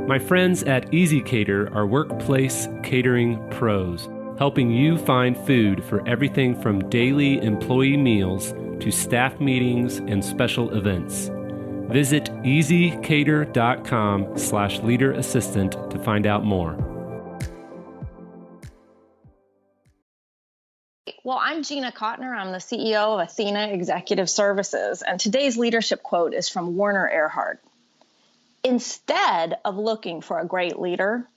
My friends at Easy Cater are workplace catering pros, helping you find food for everything from daily employee meals to staff meetings and special events. Visit easycater.com/leaderassistant to find out more. Well, I'm Gina Cotner. I'm the CEO of Athena Executive Services, and today's leadership quote is from Werner Erhard. Instead of looking for a great leader,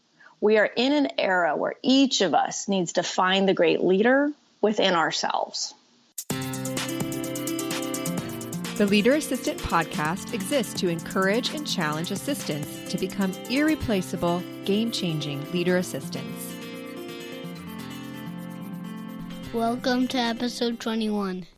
we are in an era where each of us needs to find the great leader within ourselves. The Leader Assistant podcast exists to encourage and challenge assistants to become irreplaceable, game-changing leader assistants. Welcome to episode 21.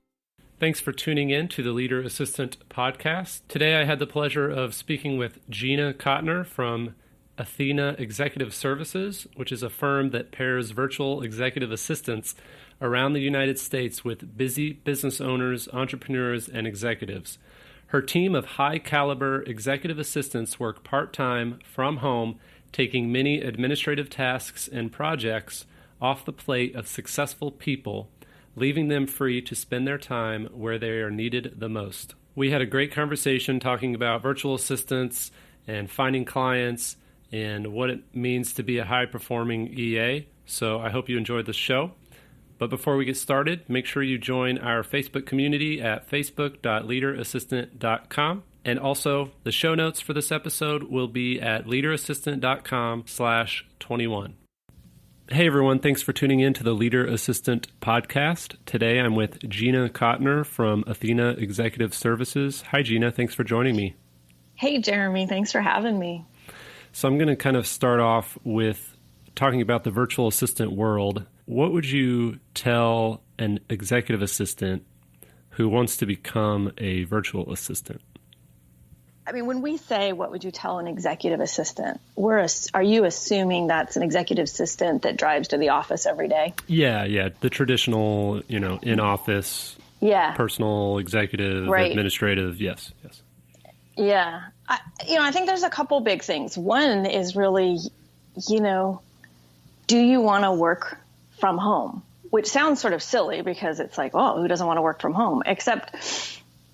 Thanks for tuning in to the Leader Assistant podcast. Today I had the pleasure of speaking with Gina Cotner from Athena Executive Services, which is a firm that pairs virtual executive assistants around the United States with busy business owners, entrepreneurs, and executives. Her team of high-caliber executive assistants work part-time from home, taking many administrative tasks and projects off the plate of successful people, leaving them free to spend their time where they are needed the most. We had a great conversation talking about virtual assistants and finding clients and what it means to be a high-performing EA. So I hope you enjoyed the show. But before we get started, make sure you join our Facebook community at facebook.leaderassistant.com. And also, the show notes for this episode will be at leaderassistant.com/21. Hey everyone, thanks for tuning in to the Leader Assistant podcast. Today I'm with Gina Cotner from Athena Executive Services. Hi Gina, thanks for joining me. Hey Jeremy, thanks for having me. So I'm going to kind of start off with talking about the virtual assistant world. What would you tell an executive assistant who wants to become a virtual assistant? I mean, when we say, what would you tell an executive assistant, are you assuming that's an executive assistant that drives to the office every day? Yeah. The traditional, in-office, personal, executive, right. Administrative, yes. Yeah. I think there's a couple big things. One is really, do you want to work from home? Which sounds sort of silly because it's like, oh, who doesn't want to work from home? Except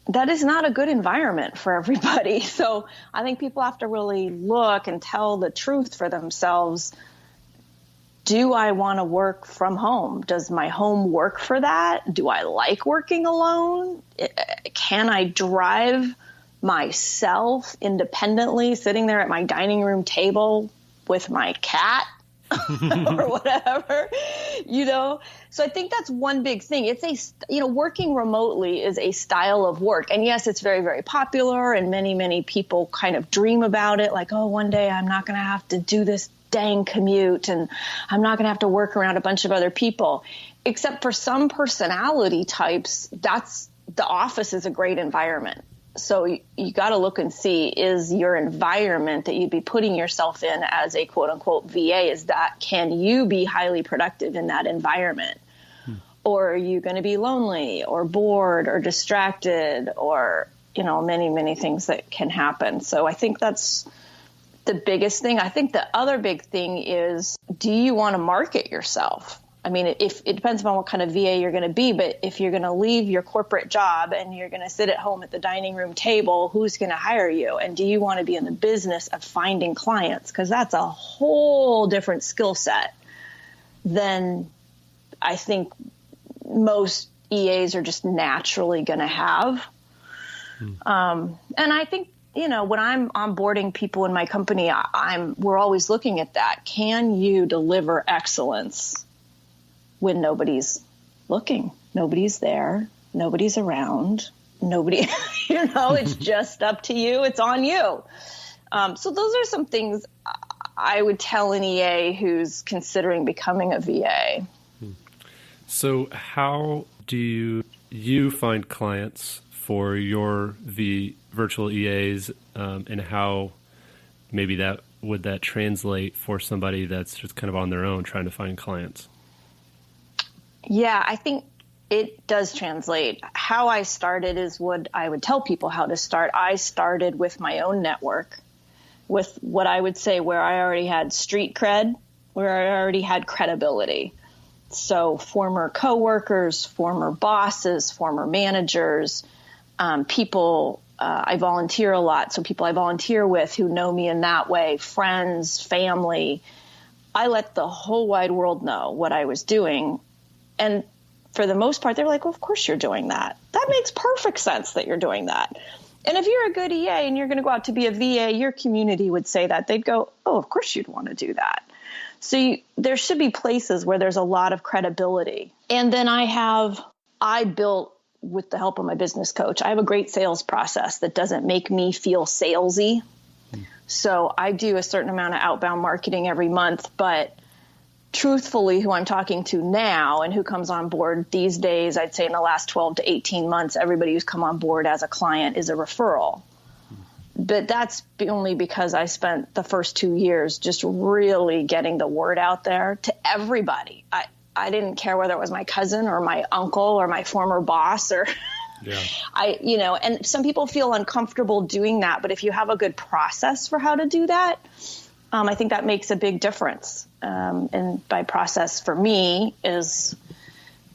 that is not a good environment for everybody. So I think people have to really look and tell the truth for themselves. Do I want to work from home? Does my home work for that? Do I like working alone? Can I drive myself independently, sitting there at my dining room table with my cat or whatever, So I think that's one big thing. It's working remotely is a style of work. And yes, it's very, very popular. And many, many people kind of dream about it. Like, oh, one day I'm not going to have to do this dang commute and I'm not going to have to work around a bunch of other people. Except for some personality types, the office is a great environment. So you got to look and see, is your environment that you'd be putting yourself in as a quote unquote VA, can you be highly productive in that environment? Or are you going to be lonely or bored or distracted or, many, many things that can happen. So I think that's the biggest thing. I think the other big thing is, do you want to market yourself? I mean, it depends on what kind of VA you're going to be, but if you're going to leave your corporate job and you're going to sit at home at the dining room table, who's going to hire you? And do you want to be in the business of finding clients? Because that's a whole different skill set than I think most EAs are just naturally going to have. And I think, when I'm onboarding people in my company, we're always looking at that. Can you deliver excellence when nobody's looking, nobody's there, nobody's around, nobody, it's just up to you. It's on you. So those are some things I would tell an EA who's considering becoming a VA. So how do you find clients for your virtual EAs, and how maybe would that translate for somebody that's just kind of on their own trying to find clients? Yeah, I think it does translate. How I started is what I would tell people how to start. I started with my own network with what I would say where I already had street cred, where I already had credibility. So former coworkers, former bosses, former managers, people, I volunteer a lot. So people I volunteer with who know me in that way, friends, family, I let the whole wide world know what I was doing. And for the most part, they're like, well, of course you're doing that. That makes perfect sense that you're doing that. And if you're a good EA and you're going to go out to be a VA, your community would say that. They'd go, oh, of course you'd want to do that. So there should be places where there's a lot of credibility. And then I built, with the help of my business coach, I have a great sales process that doesn't make me feel salesy. So I do a certain amount of outbound marketing every month, but truthfully, who I'm talking to now and who comes on board these days, I'd say in the last 12 to 18 months, everybody who's come on board as a client is a referral. But that's only because I spent the first 2 years just really getting the word out there to everybody. I didn't care whether it was my cousin or my uncle or my former boss or and some people feel uncomfortable doing that. But if you have a good process for how to do that, I think that makes a big difference. And by process for me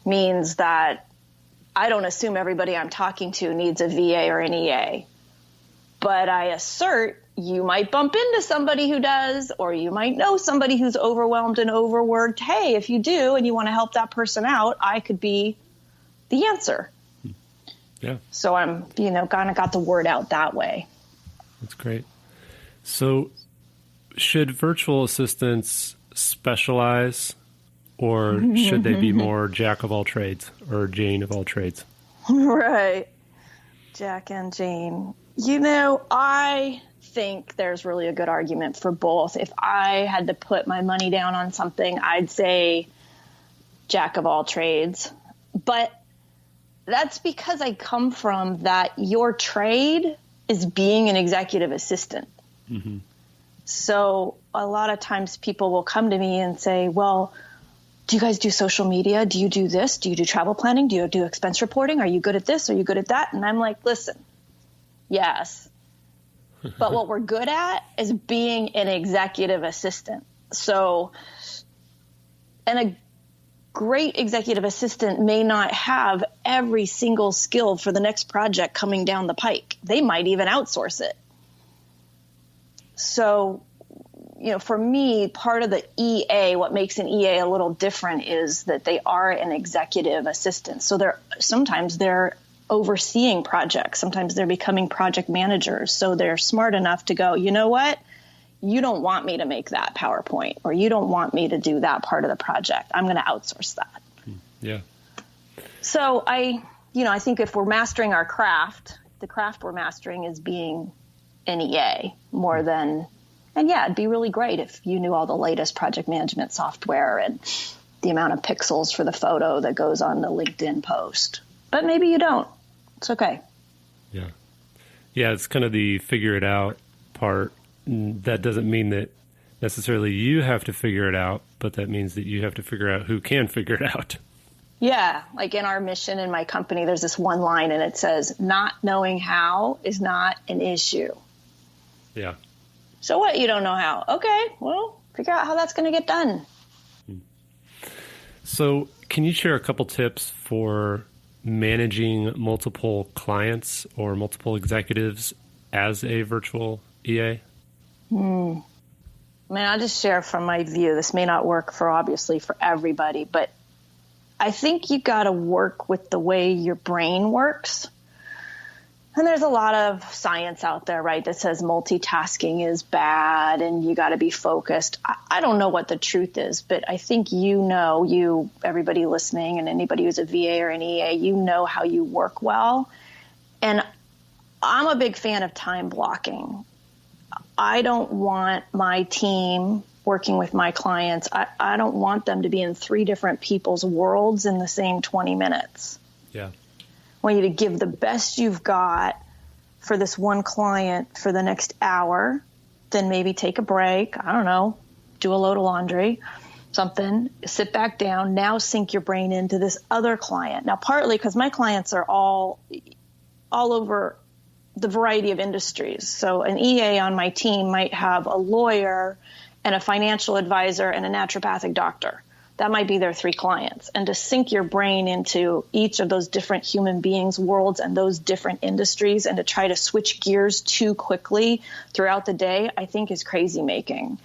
means that I don't assume everybody I'm talking to needs a VA or an EA. But I assert you might bump into somebody who does, or you might know somebody who's overwhelmed and overworked. Hey, if you do and you want to help that person out, I could be the answer. Yeah. So I'm, kind of got the word out that way. That's great. So should virtual assistants specialize, or should they be more jack of all trades or Jane of all trades? Right. Jack and Jane. I think there's really a good argument for both. If I had to put my money down on something, I'd say jack of all trades. But that's because I come from that your trade is being an executive assistant. Mm-hmm. So a lot of times people will come to me and say, well, do you guys do social media? Do you do this? Do you do travel planning? Do you do expense reporting? Are you good at this? Are you good at that? And I'm like, listen, yes. But what we're good at is being an executive assistant. So, and a great executive assistant may not have every single skill for the next project coming down the pike. They might even outsource it. So, for me, part of the EA, what makes an EA a little different is that they are an executive assistant. So sometimes they're overseeing projects. Sometimes they're becoming project managers. So they're smart enough to go, you know what? You don't want me to make that PowerPoint, or you don't want me to do that part of the project. I'm going to outsource that. Yeah. So I think if we're mastering our craft, the craft we're mastering is being an EA more than, and yeah, it'd be really great if you knew all the latest project management software and the amount of pixels for the photo that goes on the LinkedIn post. But maybe you don't. It's okay. Yeah. Yeah, it's kind of the figure it out part. That doesn't mean that necessarily you have to figure it out, but that means that you have to figure out who can figure it out. Yeah. Like in our mission in my company, there's this one line and it says, not knowing how is not an issue. Yeah. So what? You don't know how? Okay. Well, figure out how that's going to get done. So can you share a couple tips for managing multiple clients or multiple executives as a virtual EA? I'll just share from my view. This may not work obviously for everybody, but I think you got to work with the way your brain works. And there's a lot of science out there, right, that says multitasking is bad and you got to be focused. I don't know what the truth is, but I think everybody listening and anybody who's a VA or an EA, you know how you work well. And I'm a big fan of time blocking. I don't want my team working with my clients. I don't want them to be in 3 different people's worlds in the same 20 minutes. Yeah. I want you to give the best you've got for this one client for the next hour, then maybe take a break. I don't know, do a load of laundry, something, sit back down, now sink your brain into this other client. Now, partly because my clients are all over the variety of industries. So an EA on my team might have a lawyer and a financial advisor and a naturopathic doctor. That might be their 3 clients. And to sink your brain into each of those different human beings' worlds and those different industries and to try to switch gears too quickly throughout the day, I think is crazy making.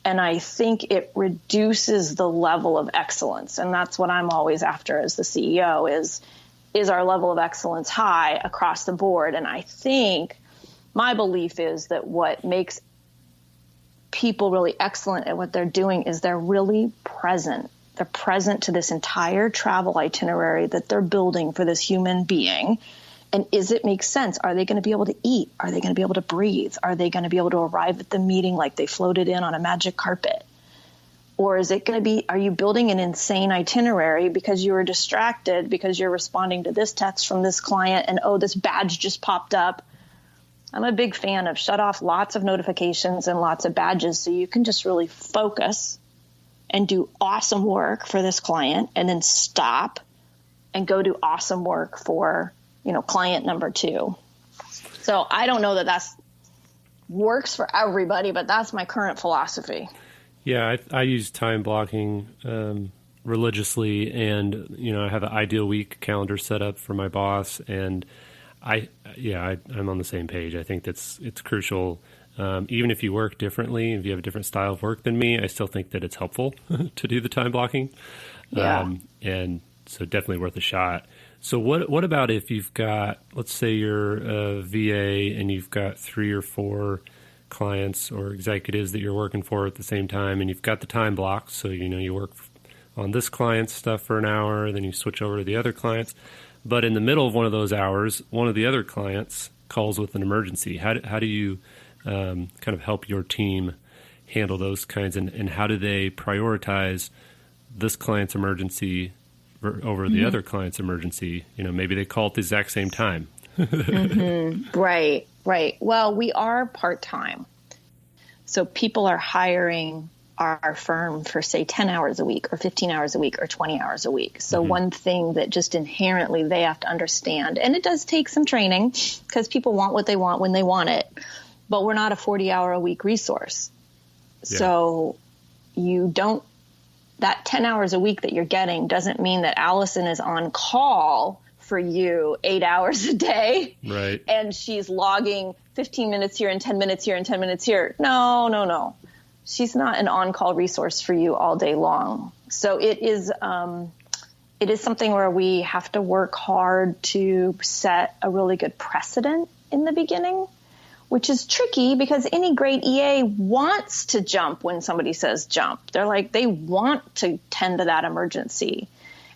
And I think it reduces the level of excellence. And that's what I'm always after as the CEO is our level of excellence high across the board? And I think my belief is that what makes people really excellent at what they're doing is they're really present. They're present to this entire travel itinerary that they're building for this human being. And is it make sense? Are they going to be able to eat? Are they going to be able to breathe? Are they going to be able to arrive at the meeting like they floated in on a magic carpet? Or is it going to be, are you building an insane itinerary because you were distracted because you're responding to this text from this client and, oh, this badge just popped up? I'm a big fan of shut off lots of notifications and lots of badges so you can just really focus and do awesome work for this client and then stop and go do awesome work for, client number 2. So I don't know that that's works for everybody, but that's my current philosophy. Yeah, I use time blocking religiously, and I have an ideal week calendar set up for my boss, and I'm on the same page. I think it's crucial. Even if you work differently, if you have a different style of work than me, I still think that it's helpful to do the time blocking. Yeah. And so definitely worth a shot. So what about if you've got, let's say you're a VA and you've got 3 or 4 clients or executives that you're working for at the same time, and you've got the time blocks. So, you work on this client's stuff for an hour, then you switch over to the other clients. But in the middle of one of those hours, one of the other clients calls with an emergency. How do you kind of help your team handle those kinds, and how do they prioritize this client's emergency over the other client's emergency? Maybe they call at the exact same time. Mm-hmm. Right. Well, we are part-time. So people are hiring our firm for, say, 10 hours a week or 15 hours a week or 20 hours a week. So one thing that just inherently they have to understand, and it does take some training because people want what they want when they want it, but we're not a 40-hour-a-week resource. Yeah. So that 10 hours a week that you're getting doesn't mean that Allison is on call for you 8 hours a day. Right. And she's logging 15 minutes here and 10 minutes here and 10 minutes here. No. She's not an on-call resource for you all day long. So it is something where we have to work hard to set a really good precedent in the beginning, which is tricky because any great EA wants to jump when somebody says jump. They want to tend to that emergency.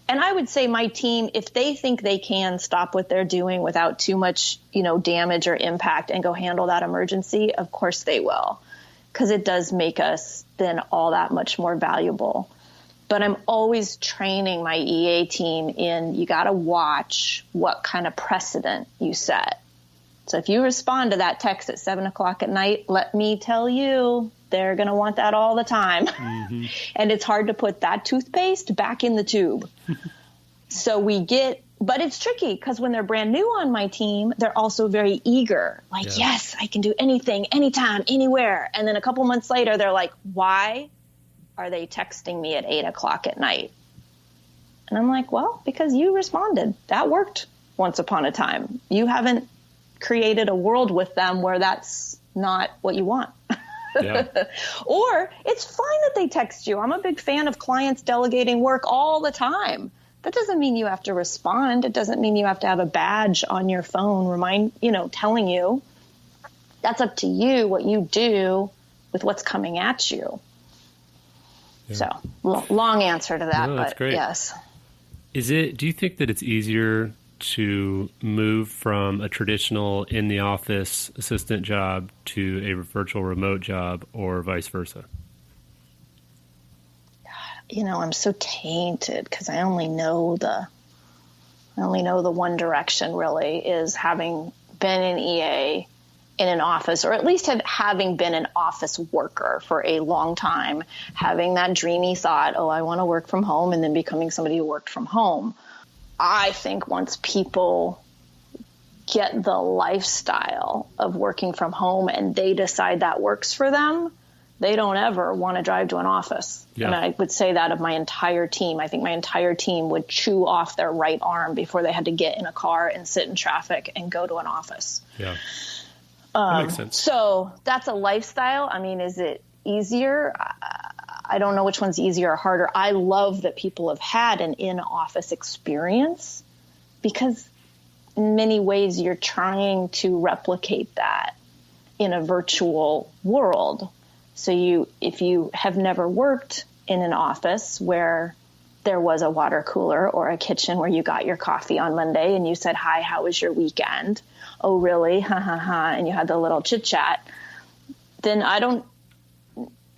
And I would say my team, if they think they can stop what they're doing without too much, damage or impact and go handle that emergency, of course they will, because it does make us then all that much more valuable. But I'm always training my EA team in, you got to watch what kind of precedent you set. So if you respond to that text at 7:00 at night, let me tell you, they're going to want that all the time. Mm-hmm. And it's hard to put that toothpaste back in the tube. But it's tricky because when they're brand new on my team, they're also very eager. Yes, I can do anything, anytime, anywhere. And then a couple months later, they're like, why are they texting me at 8:00 at night? And I'm like, well, because you responded. That worked once upon a time. You haven't created a world with them where that's not what you want. Yeah. Or it's fine that they text you. I'm a big fan of clients delegating work all the time. That doesn't mean you have to respond. It doesn't mean you have to have a badge on your phone telling you. That's up to you what you do with what's coming at you. Yeah. So long answer to that, that's but great. Yes. Do you think that it's easier to move from a traditional in the office assistant job to a virtual remote job, or vice versa? I'm so tainted because I only know the one direction really, is having been an EA in an office, or at least having been an office worker for a long time, having that dreamy thought, I want to work from home, and then becoming somebody who worked from home. I think once people get the lifestyle of working from home and they decide that works for them, they don't ever want to drive to an office. Yeah. And I would say that of my entire team. I think my entire team would chew off their right arm before they had to get in a car and sit in traffic and go to an office. Yeah. That makes sense. So that's a lifestyle. I mean, is it easier? I don't know which one's easier or harder. I love that people have had an in-office experience because in many ways you're trying to replicate that in a virtual world. So if you have never worked in an office where there was a water cooler or a kitchen where you got your coffee on Monday and you said, hi, how was your weekend? Oh, really? Ha, ha, ha. And you had the little chit chat. Then I don't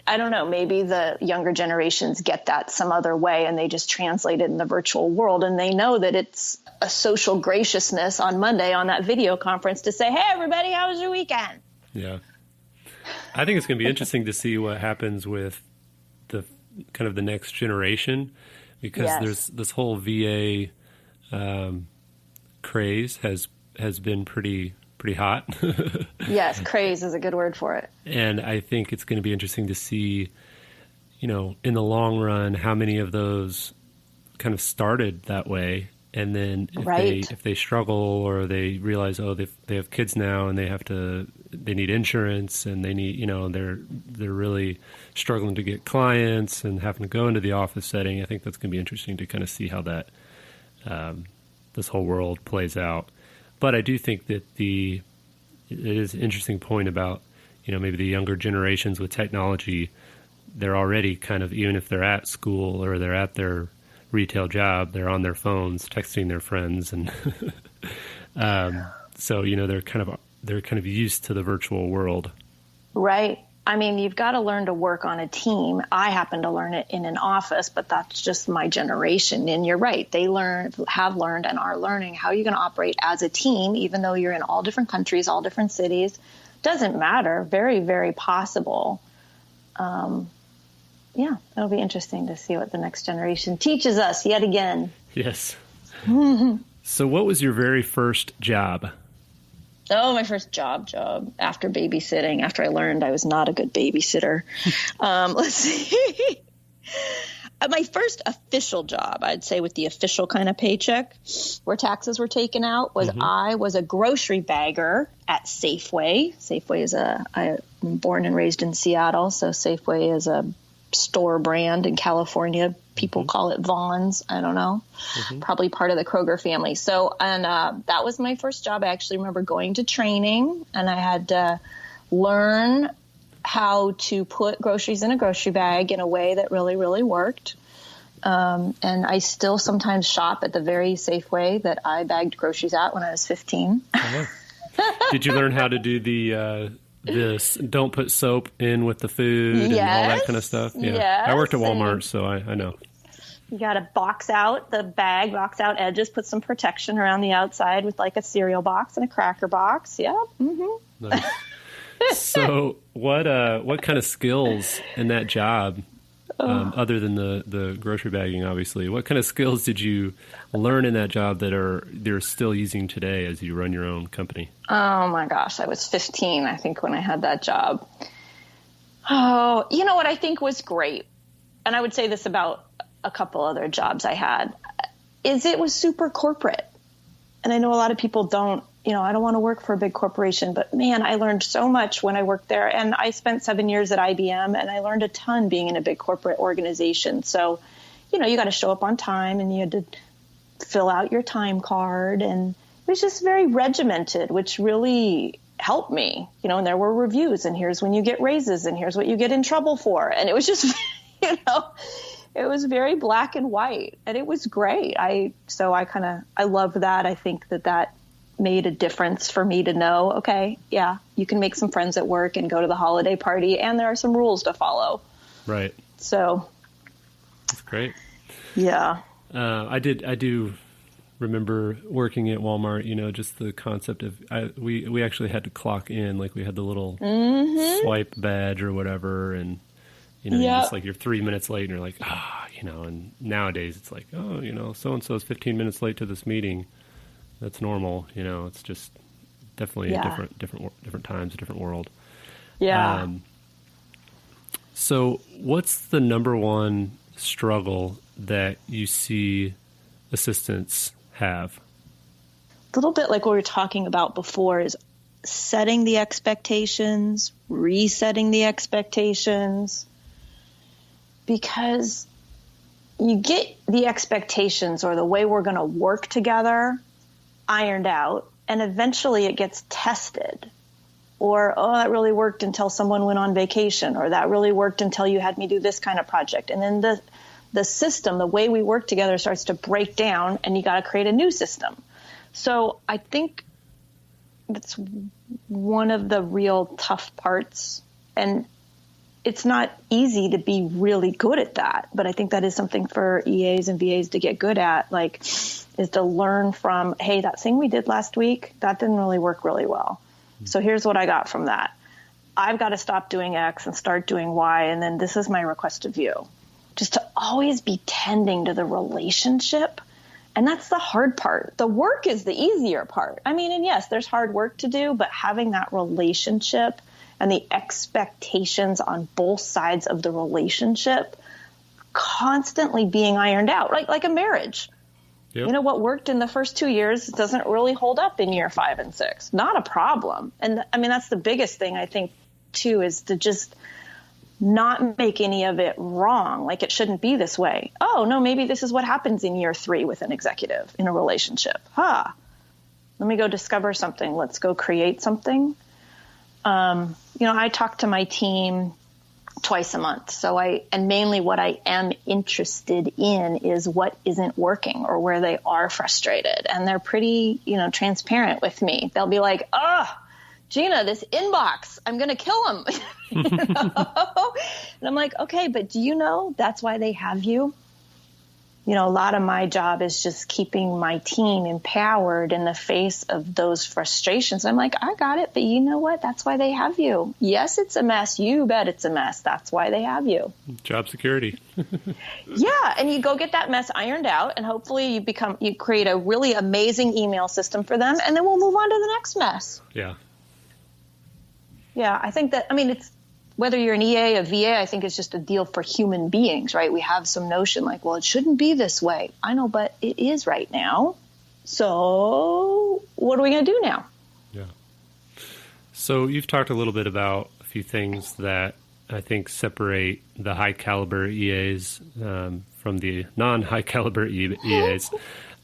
know, maybe the younger generations get that some other way and they just translate it in the virtual world. And they know that it's a social graciousness on Monday on that video conference to say, hey, everybody, how was your weekend? Yeah. I think it's going to be interesting to see what happens with the kind of the next generation, because there's this whole VA craze has been pretty hot. Yes, craze is a good word for it. And I think it's going to be interesting to see, in the long run, how many of those kind of started that way. And then if they struggle or they realize, they have kids now and they need insurance and they need, they're really struggling to get clients and having to go into the office setting. I think that's going to be interesting to kind of see how that, this whole world plays out. But I do think that it is an interesting point about, maybe the younger generations with technology, they're already kind of, even if they're at school or they're at their retail job, they're on their phones texting their friends, and so they're kind of used to the virtual world. Right. I mean, you've got to learn to work on a team. I happen to learn it in an office, but that's just my generation. And you're right. They have learned and are learning how you're going to operate as a team, even though you're in all different countries, all different cities. Doesn't matter. Very, very possible. Yeah, it'll be interesting to see what the next generation teaches us yet again. Yes. So what was your very first job? Oh, my first job after babysitting, after I learned I was not a good babysitter. Let's see. My first official job, I'd say with the official kind of paycheck where taxes were taken out, was I was a grocery bagger at Safeway. Safeway is I'm born and raised in Seattle, so Safeway is a store brand in California. People call it Vaughn's. I don't know. Probably part of the Kroger family. So, and that was my first job. I actually remember going to training, and I had to learn how to put groceries in a grocery bag in a way that really, really worked. And I still sometimes shop at the very Safeway that I bagged groceries at when I was 15. Did you learn how to do this don't put soap in with the food and all that kind of stuff? Yeah. Yes, I worked at Walmart, so I know. You got to box out the bag, box out edges, put some protection around the outside with like a cereal box and a cracker box. Yeah. Nice. So what kind of skills in that job, other than the grocery bagging, obviously, what kind of skills did you learn in that job that they're still using today as you run your own company? Oh my gosh, I was 15, I think, when I had that job. Oh, you know what I think was great, and I would say this about a couple other jobs I had, is it was super corporate. And I know a lot of people don't, I don't want to work for a big corporation, but man, I learned so much when I worked there. And I spent 7 years at IBM, and I learned a ton being in a big corporate organization. So, you got to show up on time, and you had to fill out your time card. And it was just very regimented, which really helped me, and there were reviews, and here's when you get raises, and here's what you get in trouble for. And it was just, it was very black and white, and it was great. I loved that. I think that made a difference for me to know, okay, yeah, you can make some friends at work and go to the holiday party, and there are some rules to follow. Right. So. That's great. Yeah. I do remember working at Walmart, just the concept of, we actually had to clock in, like we had the little swipe badge or whatever, and you're just like, you're 3 minutes late, and you're like, and nowadays it's like, so-and-so is 15 minutes late to this meeting. That's normal. It's just, definitely a different times, a different world. Yeah. So what's the number one struggle that you see assistants have? A little bit like what we were talking about before is setting the expectations, resetting the expectations, because you get the expectations or the way we're going to work together ironed out, and eventually it gets tested. Or, oh, that really worked until someone went on vacation, or that really worked until you had me do this kind of project. And then the system, the way we work together starts to break down, and you got to create a new system. So I think that's one of the real tough parts. And it's not easy to be really good at that. But I think that is something for EAs and VAs to get good at, like, is to learn from, hey, that thing we did last week, that didn't really work really well. So here's what I got from that. I've got to stop doing X and start doing Y, and then this is my request of you. Just to always be tending to the relationship. And that's the hard part. The work is the easier part. I mean, and yes, there's hard work to do, but having that relationship and the expectations on both sides of the relationship constantly being ironed out, like a marriage. Yep. You know, what worked in the first 2 years doesn't really hold up in year 5 and 6. Not a problem. And I mean, that's the biggest thing, I think, too, is to just not make any of it wrong. Like, it shouldn't be this way. Oh, no, maybe this is what happens in year 3 with an executive in a relationship. Let me go discover something. Let's go create something. I talk to my team twice a month. And mainly what I am interested in is what isn't working or where they are frustrated. And they're pretty, transparent with me. They'll be like, Gina, this inbox, I'm going to kill him. And I'm like, okay, but do you know that's why they have you? A lot of my job is just keeping my team empowered in the face of those frustrations. I'm like, I got it, but you know what? That's why they have you. Yes, it's a mess. You bet it's a mess. That's why they have you. Job security. Yeah, and you go get that mess ironed out, and hopefully you create a really amazing email system for them, and then we'll move on to the next mess. Yeah. Yeah, I think that, it's whether you're an EA, a VA, I think it's just a deal for human beings, right? We have some notion like, well, it shouldn't be this way. I know, but it is right now. So what are we going to do now? Yeah. So you've talked a little bit about a few things that I think separate the high caliber EAs from the non-high caliber EAs.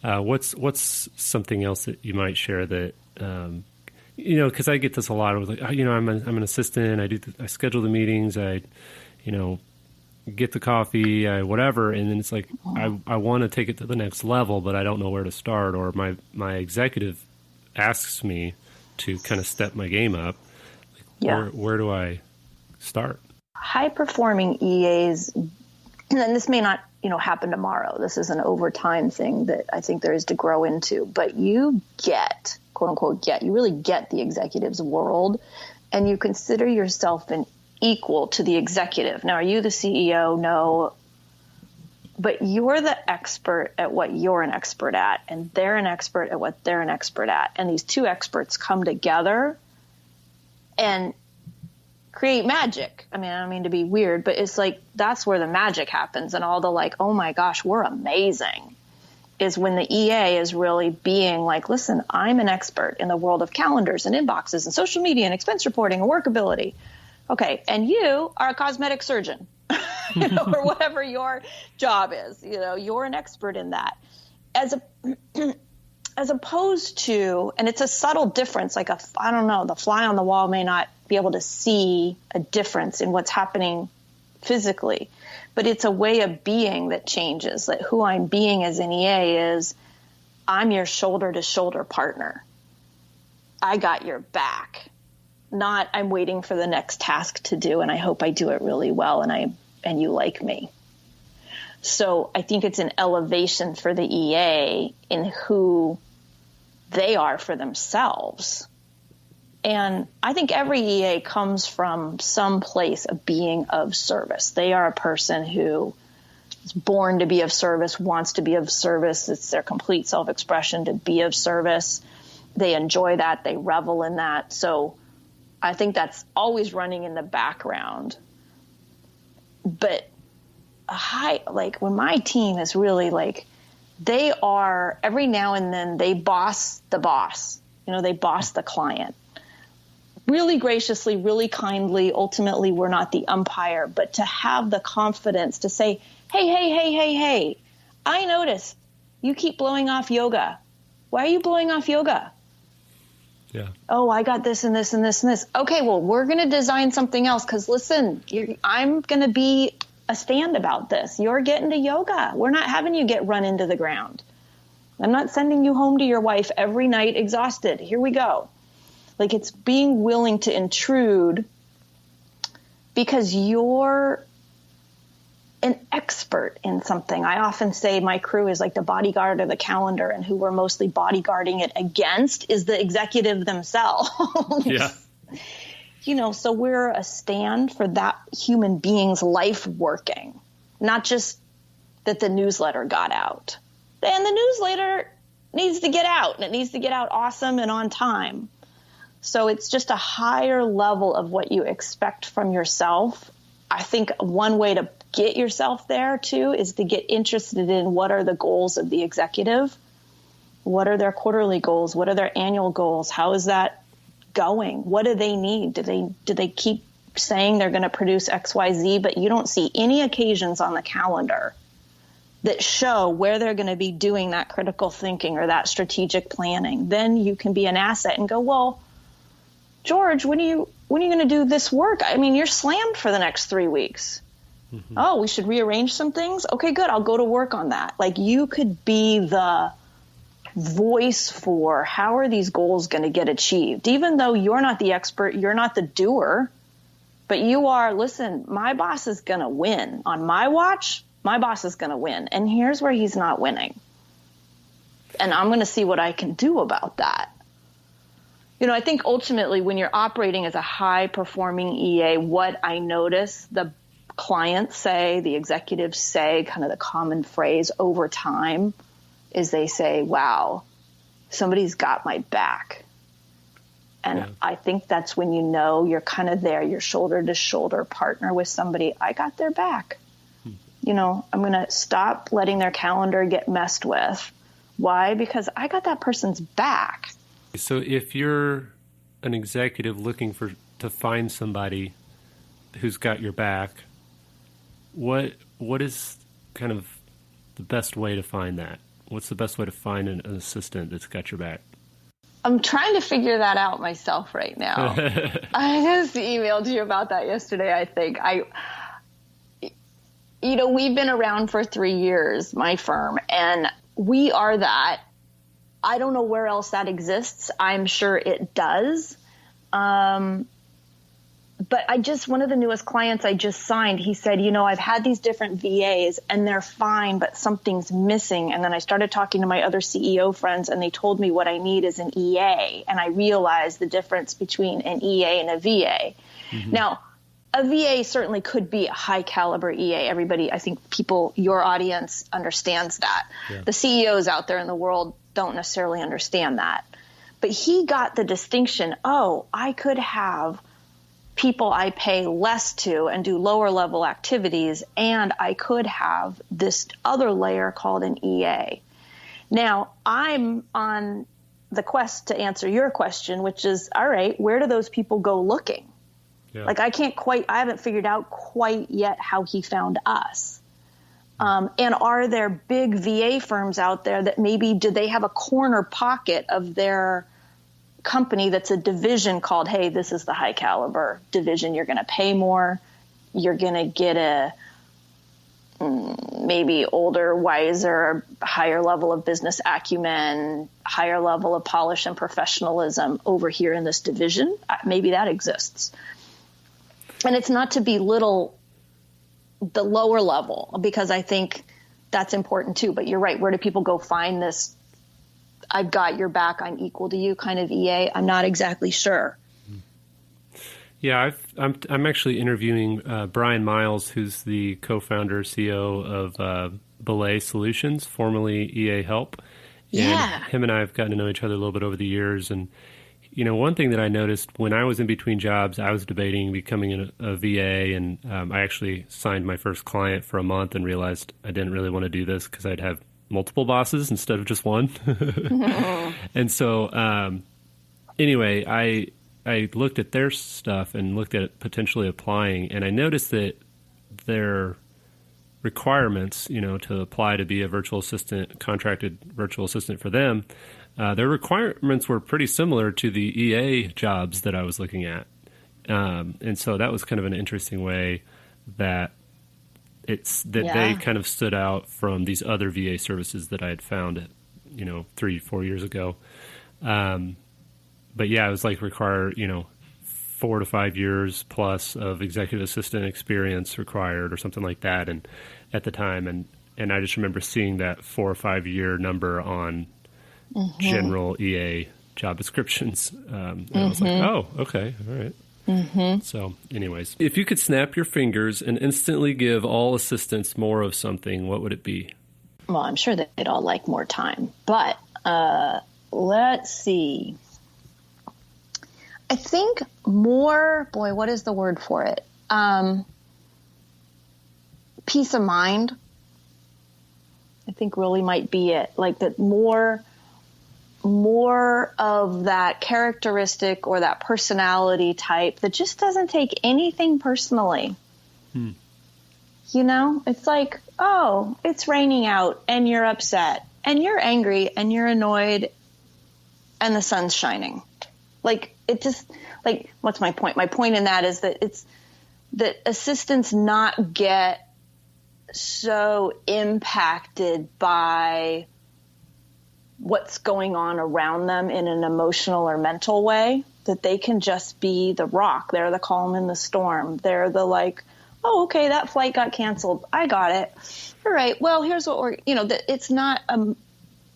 What's something else that you might share that, because I get this a lot. I was like, I'm an assistant. I schedule the meetings. I get the coffee, whatever. And then it's like, I want to take it to the next level, but I don't know where to start. Or my executive asks me to kind of step my game up. Like, yeah. Where do I start? High performing EAs, and this may not, happen tomorrow. This is an overtime thing that I think there is to grow into, but you get, quote unquote, you really get the executive's world, and you consider yourself an equal to the executive. Now, are you the CEO? No, but you're the expert at what you're an expert at, and they're an expert at what they're an expert at. And these two experts come together and create magic. I don't mean to be weird, but it's like, that's where the magic happens. And all the like, oh my gosh, we're amazing, is when the EA is really being like, listen, I'm an expert in the world of calendars and inboxes and social media and expense reporting and workability. Okay. And you are a cosmetic surgeon, or whatever your job is, you're an expert in that. As opposed to, and it's a subtle difference, like the fly on the wall may not be able to see a difference in what's happening physically, but it's a way of being that changes. That who I'm being as an EA is, I'm your shoulder to shoulder partner. I got your back. Not I'm waiting for the next task to do, and I hope I do it really well, and you like me. So I think it's an elevation for the EA in who they are for themselves. And I think every EA comes from some place of being of service. They are a person who is born to be of service, wants to be of service. It's their complete self-expression to be of service. they enjoy that. They revel in that. So I think that's always running in the background. But like when my team is really like, they are every now and then they boss the boss, they boss the client really graciously, really kindly. Ultimately, we're not the umpire, but to have the confidence to say, hey, I notice you keep blowing off yoga. Why are you blowing off yoga? Yeah. Oh, I got this and this and this and this. Okay, well, we're going to design something else because listen, I'm going to be a stand about this. You're getting to yoga. We're not having you get run into the ground. I'm not sending you home to your wife every night exhausted. Here we go. Like, it's being willing to intrude because you're an expert in something. I often say my crew is like the bodyguard of the calendar, and who we're mostly bodyguarding it against is the executive themselves. Yeah. So we're a stand for that human being's life working, not just that the newsletter got out. And the newsletter needs to get out, and it needs to get out awesome and on time. So it's just a higher level of what you expect from yourself. I think one way to get yourself there, too, is to get interested in what are the goals of the executive. What are their quarterly goals? What are their annual goals? How is that going? What do they need? Do they keep saying they're going to produce X, Y, Z, but you don't see any occasions on the calendar that show where they're going to be doing that critical thinking or that strategic planning? Then you can be an asset and go, well, George, when are you going to do this work? I mean, you're slammed for the next 3 weeks. Mm-hmm. Oh, we should rearrange some things? Okay, good. I'll go to work on that. Like, you could be the voice for how are these goals going to get achieved? Even though you're not the expert, you're not the doer, but you are, listen, my boss is going to win. On my watch, my boss is going to win. And here's where he's not winning. And I'm going to see what I can do about that. I think ultimately when you're operating as a high-performing EA, what I notice the clients say, the executives say, kind of the common phrase over time is they say, wow, somebody's got my back. And yeah. I think that's when you're kind of there, you're shoulder-to-shoulder partner with somebody. I got their back. I'm going to stop letting their calendar get messed with. Why? Because I got that person's back. So if you're an executive looking to find somebody who's got your back, what is kind of the best way to find that? What's the best way to find an assistant that's got your back? I'm trying to figure that out myself right now. I just emailed you about that yesterday, I think. We've been around for 3 years, my firm, and we are that. I don't know where else that exists. I'm sure it does. But one of the newest clients I just signed, he said, I've had these different VAs and they're fine, but something's missing. And then I started talking to my other CEO friends and they told me what I need is an EA. And I realized the difference between an EA and a VA. Mm-hmm. Now, a VA certainly could be a high caliber EA. Everybody, I think your audience understands that. Yeah. The CEOs out there in the world don't necessarily understand that. But he got the distinction, I could have people I pay less to and do lower level activities, and I could have this other layer called an EA. Now, I'm on the quest to answer your question, which is, all right, where do those people go looking? Yeah. Like, I haven't figured out quite yet how he found us. And are there big VA firms out there that do they have a corner pocket of their company that's a division called, hey, this is the high caliber division. You're going to pay more. You're going to get a maybe older, wiser, higher level of business acumen, higher level of polish and professionalism over here in this division. Maybe that exists. And it's not to belittle the lower level, because I think that's important too. But you're right. Where do people go find this? I've got your back, I'm equal to you kind of EA. I'm not exactly sure. Yeah, I'm actually interviewing Brian Miles, who's the co-founder, CEO of Belay Solutions, formerly EA Help. Yeah. And him and I have gotten to know each other a little bit over the years. And, one thing that I noticed when I was in between jobs, I was debating becoming a VA, and I actually signed my first client for a month and realized I didn't really want to do this because I'd have multiple bosses instead of just one. And so, anyway, I looked at their stuff and looked at potentially applying, and I noticed that their requirements, to apply to be a virtual assistant, contracted virtual assistant for them, their requirements were pretty similar to the EA jobs that I was looking at. And so that was kind of an interesting way that they kind of stood out from these other VA services that I had found, 3-4 years ago. But yeah, it was like require, 4 to 5 years plus of executive assistant experience required or something like that. And at the time, and I just remember seeing that 4 or 5 year number on general EA job descriptions. And I was like, oh, okay. All right. So anyways, if you could snap your fingers and instantly give all assistants more of something, what would it be? Well, I'm sure that they'd all like more time, but let's see. I think more, boy, what is the word for it? Peace of mind, I think really might be it. Like that more of that characteristic or that personality type that just doesn't take anything personally. It's like, oh, it's raining out and you're upset and you're angry and you're annoyed and the sun's shining. Like, it just, like, what's my point? My point in that is that it's that assistants not get so impacted by what's going on around them in an emotional or mental way, that they can just be the rock. They're the calm in the storm. They're the like, oh, okay, that flight got canceled. I got it. All right. Well, here's what we're, that it's not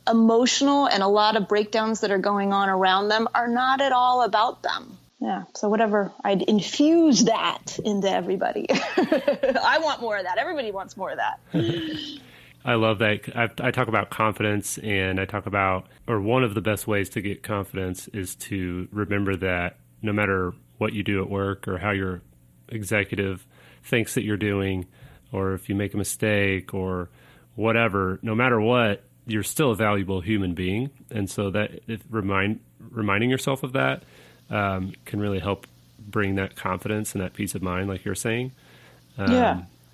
emotional, and a lot of breakdowns that are going on around them are not at all about them. Yeah. So whatever, I'd infuse that into everybody. I want more of that. Everybody wants more of that. I love that. I talk about confidence, and I talk about, or one of the best ways to get confidence is to remember that no matter what you do at work or how your executive thinks that you're doing, or if you make a mistake or whatever, no matter what, you're still a valuable human being. And so that reminding yourself of that can really help bring that confidence and that peace of mind, like you're saying.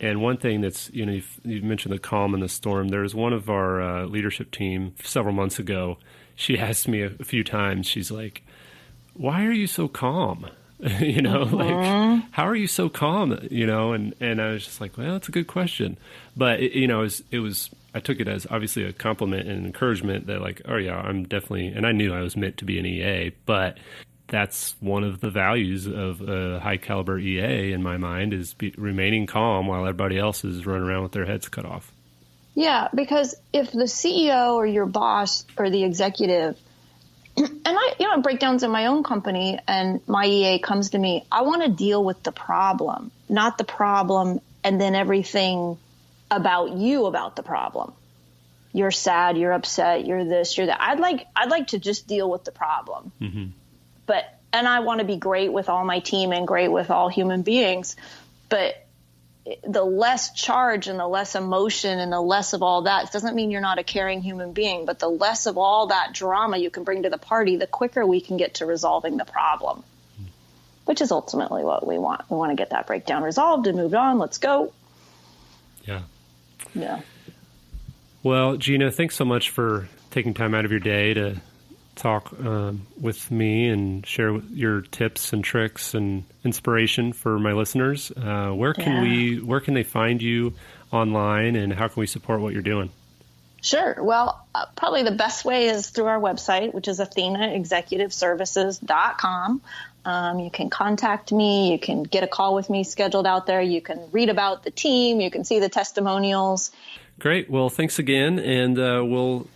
And one thing that's, you've mentioned the calm and the storm. There's one of our leadership team several months ago. She asked me a few times, she's like, why are you so calm? Like, how are you so calm? And I was just like, well, that's a good question. But, it was, I took it as obviously a compliment and encouragement that like, oh yeah, I'm definitely, and I knew I was meant to be an EA, but that's one of the values of a high caliber EA in my mind is remaining calm while everybody else is running around with their heads cut off. Yeah, because if the CEO or your boss or the executive, and I, breakdowns in my own company and my EA comes to me, I want to deal with the problem, not the problem and then everything about you about the problem. You're sad, you're upset, you're this, you're that. I'd like to just deal with the problem. And I want to be great with all my team and great with all human beings. But the less charge and the less emotion and the less of all that, it doesn't mean you're not a caring human being, but the less of all that drama you can bring to the party, the quicker we can get to resolving the problem, which is ultimately what we want. We want to get that breakdown resolved and move on. Let's go. Yeah. Well, Gina, thanks so much for taking time out of your day to talk with me and share your tips and tricks and inspiration for my listeners. Where can they find you online, and how can we support what you're doing? Sure. Well, probably the best way is through our website, which is AthenaExecutiveServices.com. You can contact me. You can get a call with me scheduled out there. You can read about the team. You can see the testimonials. Great. Well, thanks again. And we'll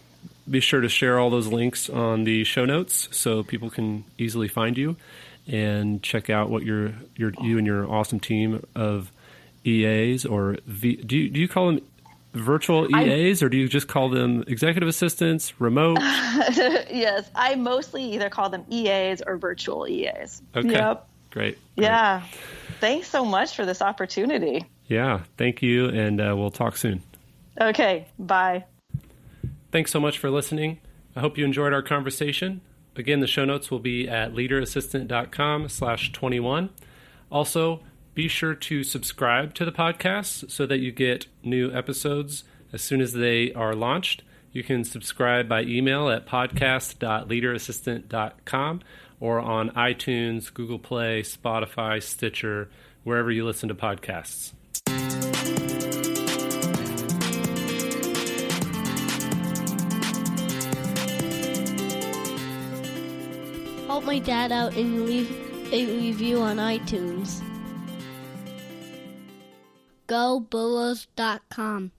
be sure to share all those links on the show notes so people can easily find you and check out what you and your awesome team of EAs or do you call them virtual EAs, or do you just call them executive assistants, remote? Yes, I mostly either call them EAs or virtual EAs. Okay, Yep. Great. Yeah. Thanks so much for this opportunity. Yeah, thank you, and we'll talk soon. Okay, bye. Thanks so much for listening. I hope you enjoyed our conversation. Again, the show notes will be at leaderassistant.com/21. Also, be sure to subscribe to the podcast so that you get new episodes as soon as they are launched. You can subscribe by email at podcast.leaderassistant.com or on iTunes, Google Play, Spotify, Stitcher, wherever you listen to podcasts. Help my dad out and leave a review on iTunes. GoBulls.com